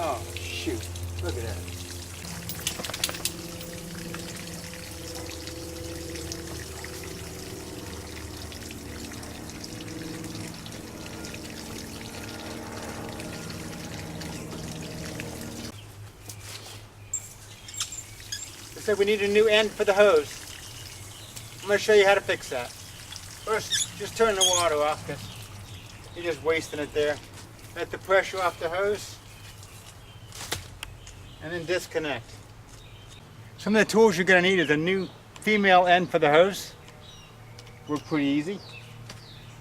Oh, shoot. Look at that. So we need a new end for the hose. I'm going to show you how to fix that. First, just turn the water off because you're just wasting it there. Let the pressure off the hose and then disconnect. Some of the tools you're going to need is a new female end for the hose. Work pretty easy.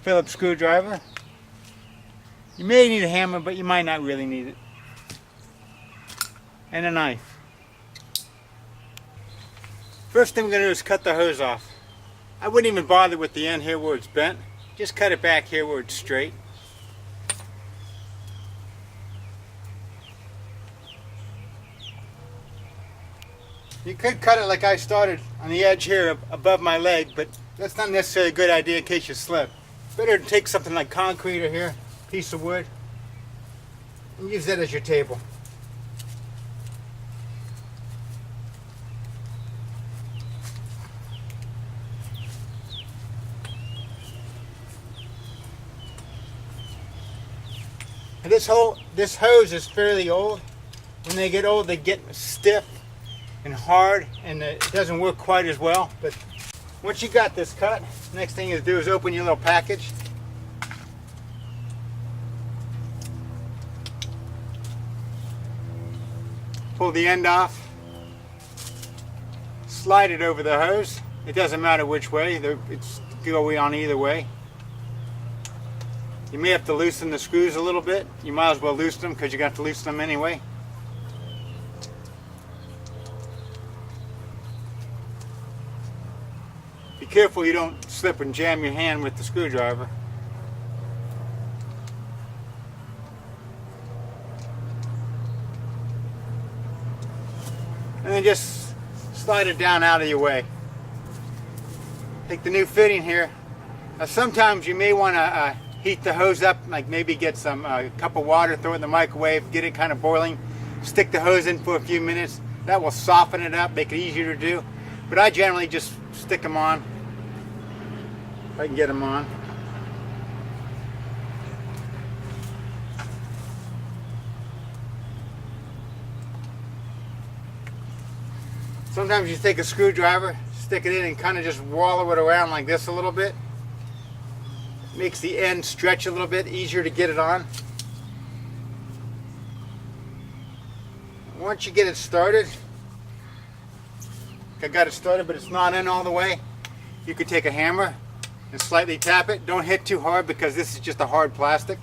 Phillips screwdriver. You may need a hammer, but you might not really need it. And a knife. First thing we're going to do is cut the hose off. I wouldn't even bother with the end here where it's bent. Just cut it back here where it's straight. You could cut it like I started on the edge here above my leg, but that's not necessarily a good idea in case you slip. Better to take something like concrete or here, piece of wood, and use that as your table. And this hose is fairly old. When they get old, they get stiff and hard, and it doesn't work quite as well. But once you got this cut, next thing to do is open your little package. Pull the end off. Slide it over the hose. It doesn't matter which way. It's going on either way. You may have to loosen the screws a little bit. You might as well loosen them because you got to loosen them anyway. Be careful you don't slip and jam your hand with the screwdriver. And then just slide it down out of your way. Take the new fitting here. Now sometimes you may want to heat the hose up, like maybe get some cup of water, throw it in the microwave, get it kind of boiling, stick the hose in for a few minutes. That will soften it up, make it easier to do. But I generally just stick them on, if I can get them on. Sometimes you take a screwdriver, stick it in and kind of just wallow it around like this a little bit. Makes the end stretch a little bit, easier to get it on. Once you get it started, I got it started but it's not in all the way, you could take a hammer and slightly tap it. Don't hit too hard because this is just a hard plastic.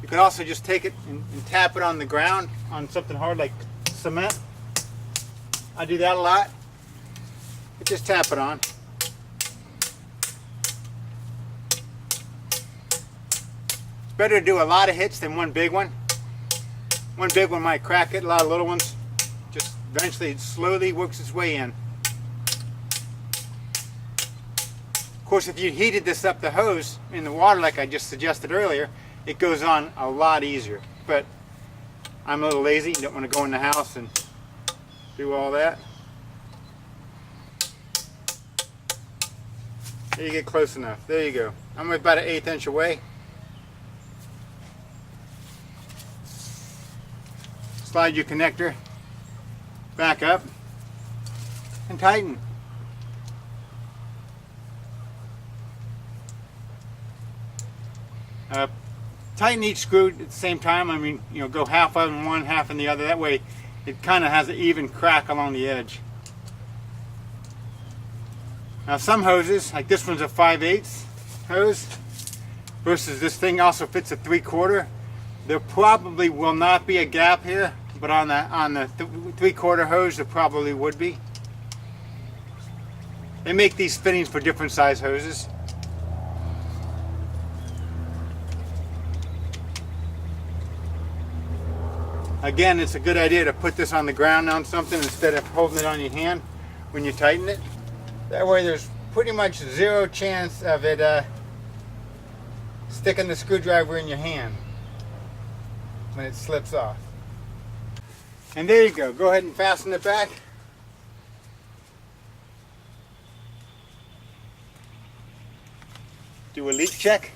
You could also just take it and tap it on the ground on something hard like cement. I do that a lot. But just tap it on. It's better to do a lot of hits than one big one. One big one might crack it, a lot of little ones just eventually it slowly works its way in. Of course, if you heated this up the hose in the water like I just suggested earlier, it goes on a lot easier. But I'm a little lazy, don't want to go in the house and do all that. There you get close enough. There you go. I'm about an 1/8 inch away. Slide your connector back up and tighten. Tighten each screw at the same time. I mean, you know, go half on one, half on the other. That way it kind of has an even crack along the edge. Now some hoses, like this one's a 5/8 hose versus this thing also fits a 3/4. There probably will not be a gap here, but on the 3/4 hose there probably would be. They make these fittings for different size hoses. Again, it's a good idea to put this on the ground on something instead of holding it on your hand when you tighten it. That way there's pretty much zero chance of it sticking the screwdriver in your hand when it slips off. And there you go. Go ahead and fasten it back. Do a leak check.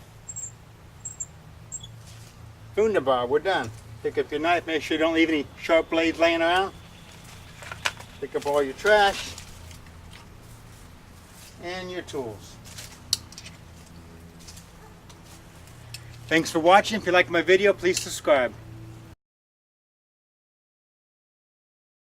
Wunderbar, we're done. Pick up your knife, make sure you don't leave any sharp blades laying around. Pick up all your trash and your tools. Thanks for watching. If you like my video, please subscribe.